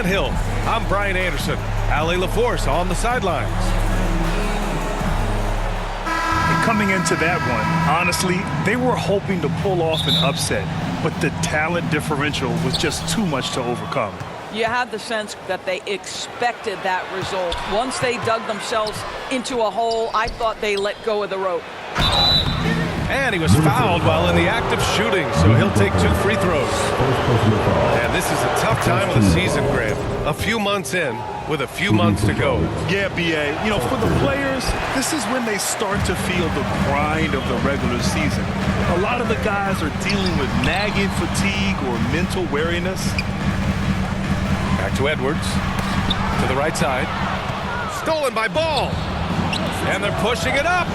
Grant Hill. I'm Brian Anderson. Allie LaForce on the sidelines. Coming into that one, honestly, they were hoping to pull off an upset, but the talent differential was just too much to overcome. You had the sense that they expected that result. Once they dug themselves into a hole, I thought they let go of the rope. And he was fouled while in the act of shooting, so he'll take 2 free throws. And this is a tough time of the season, Graham. A few months in, with a few months to go. Yeah, B.A. You know, for the players, this is when they start to feel the grind of the regular season. A lot of the guys are dealing with nagging fatigue or mental weariness. Back to Edwards. To the right side. Stolen by Ball. And they're pushing it up.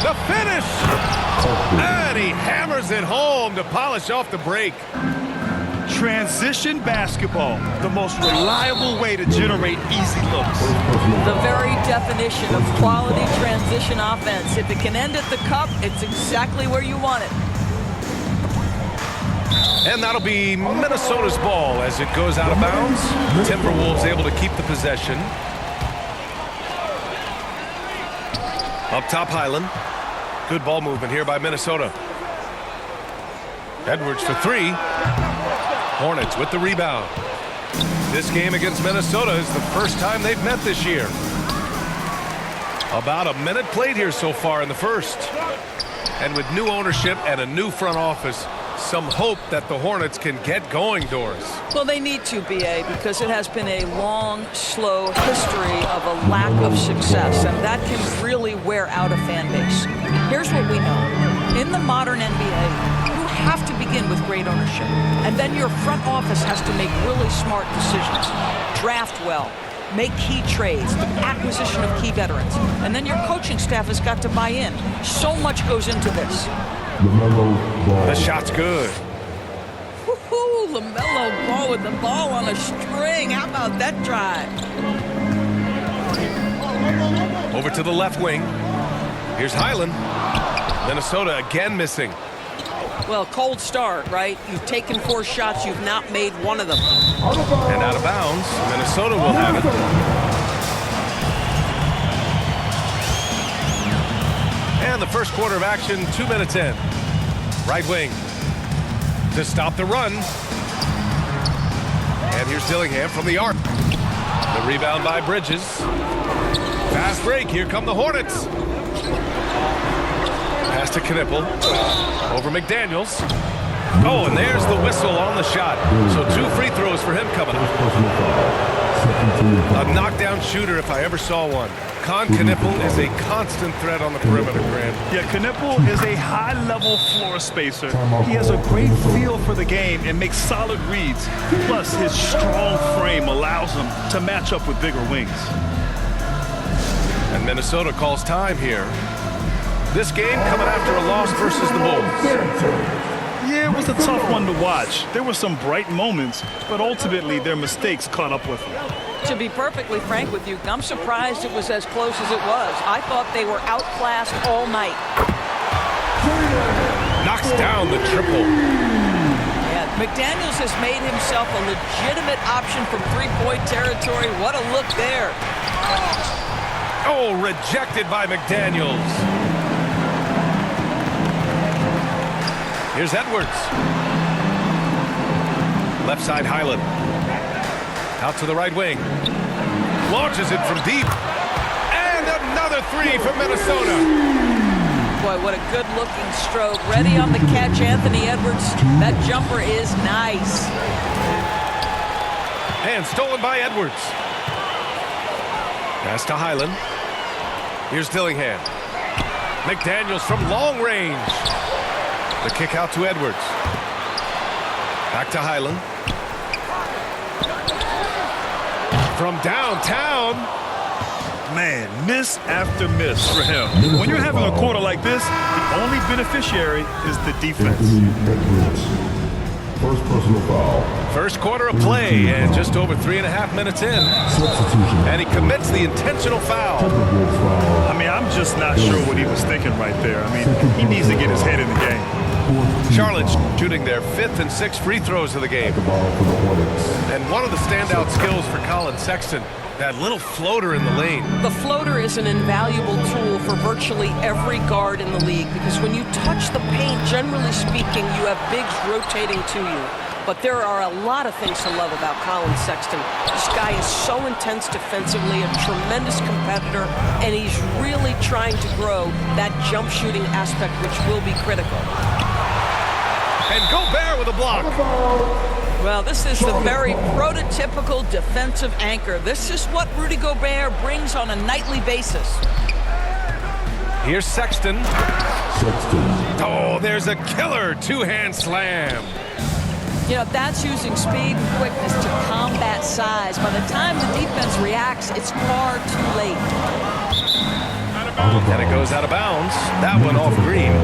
The finish! And he hammers it home to polish off the break. Transition basketball, the most reliable way to generate easy looks. The very definition of quality transition offense. If it can end at the cup, it's exactly where you want it. And that'll be Minnesota's ball as it goes out of bounds. Timberwolves able to keep the possession. Up top, Highland. Good ball movement here by Minnesota. Edwards for 3. Hornets with the rebound. This game against Minnesota is the first time they've met this year. About a minute played here so far in the first. And with new ownership and a new front office, some hope that the Hornets can get going, Doris. Well, they need to, B.A., because it has been a long, slow history of a lack of success, and that can really wear out a fan base. Here's what we know. In the modern NBA, you have to begin with great ownership, and then your front office has to make really smart decisions. Draft well. Make key trades, the acquisition of key veterans, and then your coaching staff has got to buy in. So much goes into this. The shot's good. Woohoo! LaMelo Ball with the ball on a string. How about that drive? Over to the left wing. Here's Highland. Minnesota again missing. Well, cold start, right? You've taken 4 shots. You've not made one of them. And out of bounds. Minnesota will have it. And the first quarter of action, 2 minutes in. Right wing to stop the run. And here's Dillingham from the arc. The rebound by Bridges. Fast break. Here come the Hornets. Pass to Knipple. Over McDaniels. Oh, and there's the whistle on the shot. So 2 free throws for him coming up. A knockdown shooter if I ever saw one. Con Knipple is a constant threat on the perimeter, Grant. Yeah, Knipple is a high-level floor spacer. He has a great feel for the game and makes solid reads. Plus, his strong frame allows him to match up with bigger wings. And Minnesota calls time here. This game coming after a loss versus the Bulls. Yeah, it was a tough one to watch. There were some bright moments, but ultimately their mistakes caught up with them. To be perfectly frank with you, I'm surprised it was as close as it was. I thought they were outclassed all night. Knocks down the triple. Yeah, McDaniels has made himself a legitimate option from 3-point territory. What a look there. Oh, rejected by McDaniels. Here's Edwards. Left side, Highland. Out to the right wing. Launches it from deep. And another 3 from Minnesota. Boy, what a good-looking stroke. Ready on the catch, Anthony Edwards. That jumper is nice. And stolen by Edwards. Pass to Highland. Here's Dillingham. McDaniels from long range. The kick out to Edwards. Back to Highland. From downtown. Man, miss after miss for him. When you're having a quarter like this, the only beneficiary is the defense. First personal foul. First quarter of play and just over 3.5 minutes in. And he commits the intentional foul. I mean, I'm just not sure what he was thinking right there. I mean, he needs to get his head in the game. Charlotte shooting their 5th and 6th free throws of the game. And one of the standout skills for Colin Sexton, that little floater in the lane. The floater is an invaluable tool for virtually every guard in the league because when you touch the paint, generally speaking, you have bigs rotating to you. But there are a lot of things to love about Colin Sexton. This guy is so intense defensively, a tremendous competitor, and he's really trying to grow that jump shooting aspect, which will be critical. And Gobert with a block. Well, this is the very prototypical defensive anchor. This is what Rudy Gobert brings on a nightly basis. Here's Sexton. Oh, there's a killer two-hand slam. You know, that's using speed and quickness to combat size. By the time the defense reacts, it's far too late. And it goes out of bounds. That one off Green.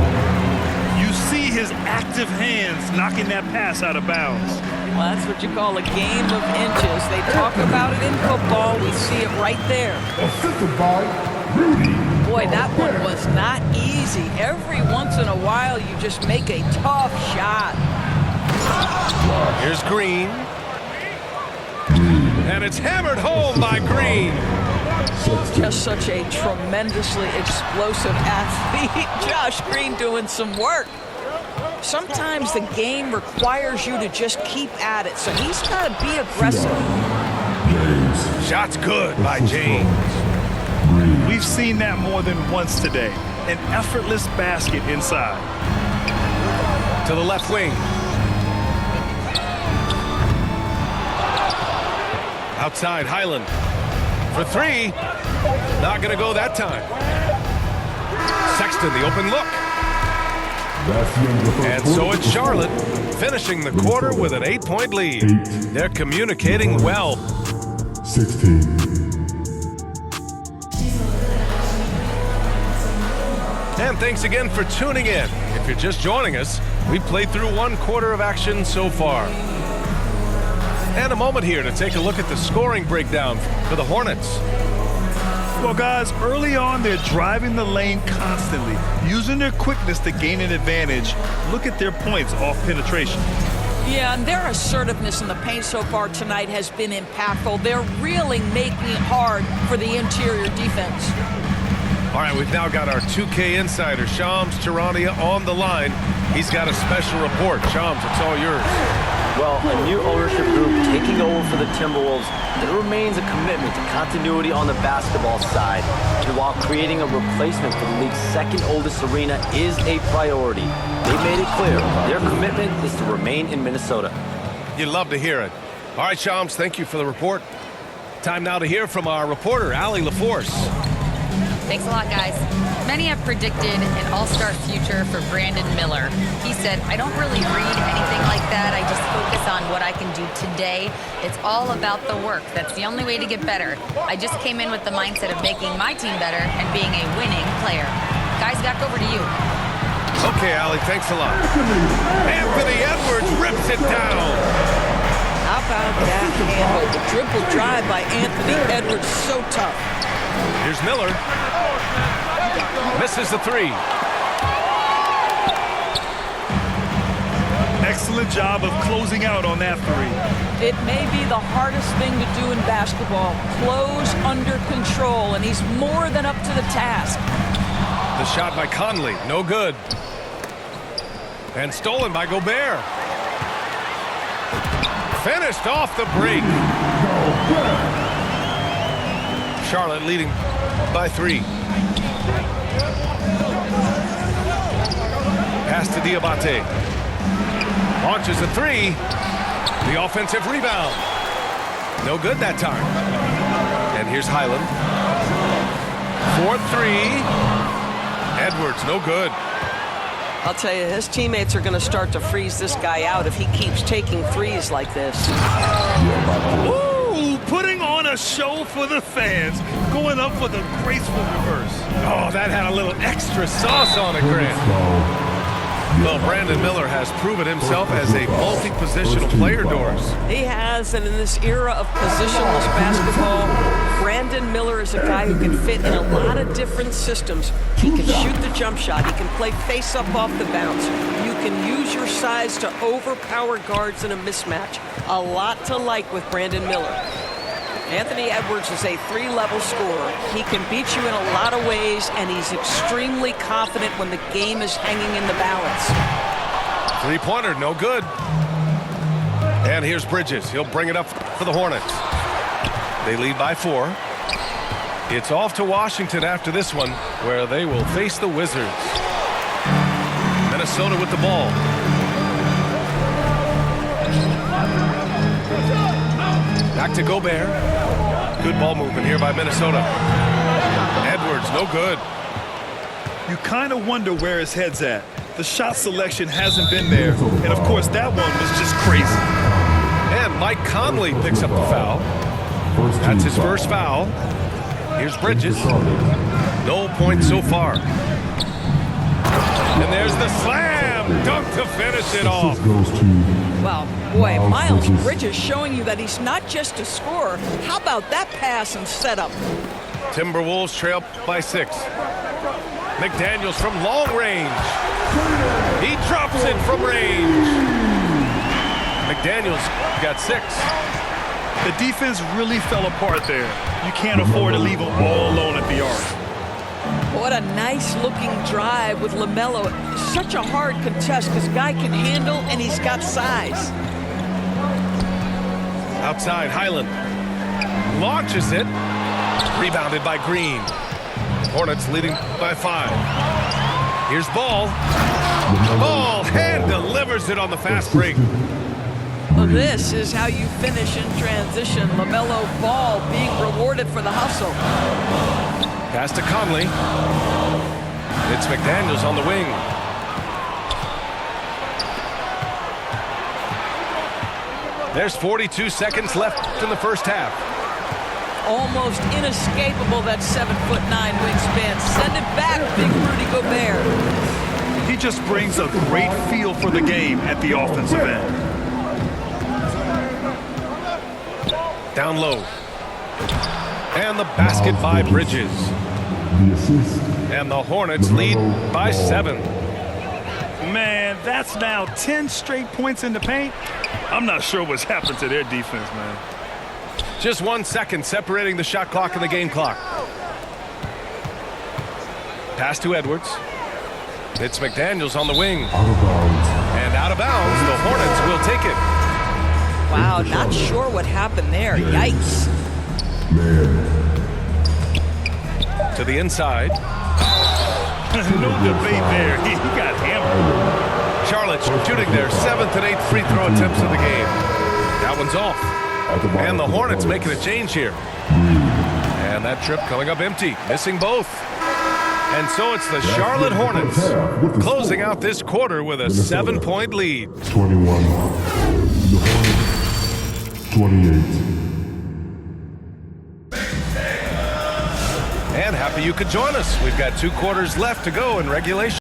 You see his active hands knocking that pass out of bounds. Well, that's what you call a game of inches. They talk about it in football. We see it right there. Boy, that one was not easy. Every once in a while, you just make a tough shot. Here's Green. And it's hammered home by Green. Just such a tremendously explosive athlete. Josh Green doing some work. Sometimes the game requires you to just keep at it, so he's got to be aggressive. Shot's good by James. We've seen that more than once today. An effortless basket inside. To the left wing. Outside, Highland. For three. Not going to go that time. Sexton, the open look. And so it's Charlotte finishing the quarter with an 8-point lead. They're communicating well. 16. And thanks again for tuning in. If you're just joining us, we've played through 1 quarter of action so far. And a moment here to take a look at the scoring breakdown for the Hornets. Well, guys, early on, they're driving the lane constantly, using their quickness to gain an advantage. Look at their points off penetration. Yeah, and their assertiveness in the paint so far tonight has been impactful. They're really making it hard for the interior defense. All right, we've now got our 2K insider, Shams Charania, on the line. He's got a special report. Shams, it's all yours. Well, a new ownership group taking over for the Timberwolves, there remains a commitment to continuity on the basketball side. And while creating a replacement for the league's second oldest arena is a priority, they've made it clear their commitment is to remain in Minnesota. You'd love to hear it. All right, Shams, thank you for the report. Time now to hear from our reporter, Allie LaForce. Thanks a lot, guys. Many have predicted an all-star future for Brandon Miller. He said, I don't really read anything like that. I just focus on what I can do today. It's all about the work. That's the only way to get better. I just came in with the mindset of making my team better and being a winning player. Guys, back over to you. Okay, Allie, thanks a lot. Anthony Edwards rips it down. How about that handle? The dribble drive by Anthony Edwards, so tough. Here's Miller. Misses the three. Excellent job of closing out on that three. It may be the hardest thing to do in basketball. Close under control, and he's more than up to the task. The shot by Conley, no good. And stolen by Gobert. Finished off the break. Charlotte leading by 3. Pass to Diabate. Launches a 3. The offensive rebound. No good that time. And here's Highland. 4-3. Edwards, no good. I'll tell you, his teammates are going to start to freeze this guy out if he keeps taking threes like this. Ooh, putting on a show for the fans, going up with a graceful reverse. Oh, that had a little extra sauce on it, Grant. Well, Brandon Miller has proven himself as a multi-positional player, Doris. He has, and in this era of positionless basketball, Brandon Miller is a guy who can fit in a lot of different systems. He can shoot the jump shot. He can play face-up off the bounce. You can use your size to overpower guards in a mismatch. A lot to like with Brandon Miller. Anthony Edwards is a 3-level scorer. He can beat you in a lot of ways, and he's extremely confident when the game is hanging in the balance. Three-pointer, no good. And here's Bridges. He'll bring it up for the Hornets. They lead by 4. It's off to Washington after this one, where they will face the Wizards. Minnesota with the ball. Back to Gobert. Good ball movement here by Minnesota. Edwards, no good. You kind of wonder where his head's at. The shot selection hasn't been there. And, of course, that one was just crazy. And Mike Conley picks up the foul. That's his first foul. Here's Bridges. No points so far. And there's the slam dunk to finish it off. Well, boy, Miles Bridges showing you that he's not just a scorer. How about that pass and setup? Timberwolves trail by 6. McDaniels from long range. He drops it from range. McDaniels got 6. The defense really fell apart there. You can't afford to leave them all alone at the arc. What a nice-looking drive with LaMelo. Such a hard contest because guy can handle and he's got size. Outside, Highland launches it. Rebounded by Green. Hornets leading by 5. Here's Ball. Ball hand delivers it on the fast break. Well, this is how you finish in transition. LaMelo Ball being rewarded for the hustle. Pass to Conley. It's McDaniels on the wing. There's 42 seconds left in the first half. Almost inescapable, that 7'9" wingspan. Send it back, big Rudy Gobert. He just brings a great feel for the game at the offensive end. Down low. And the basket by Bridges. And the Hornets lead by 7. Man, that's now 10 straight points in the paint. I'm not sure what's happened to their defense, man. Just 1 second separating the shot clock and the game clock. Pass to Edwards. It's McDaniels on the wing. And out of bounds, the Hornets will take it. Wow, not sure what happened there. Yikes. To the inside. No debate there. He got hammered. Charlotte shooting their 7th and 8th free throw attempts of the game. That one's off. And the Hornets making a change here. And that trip coming up empty, missing both. And so it's the Charlotte Hornets closing out this quarter with a 7-point lead. 21. The Hornets, 28. And happy you could join us. We've got 2 quarters left to go in regulation.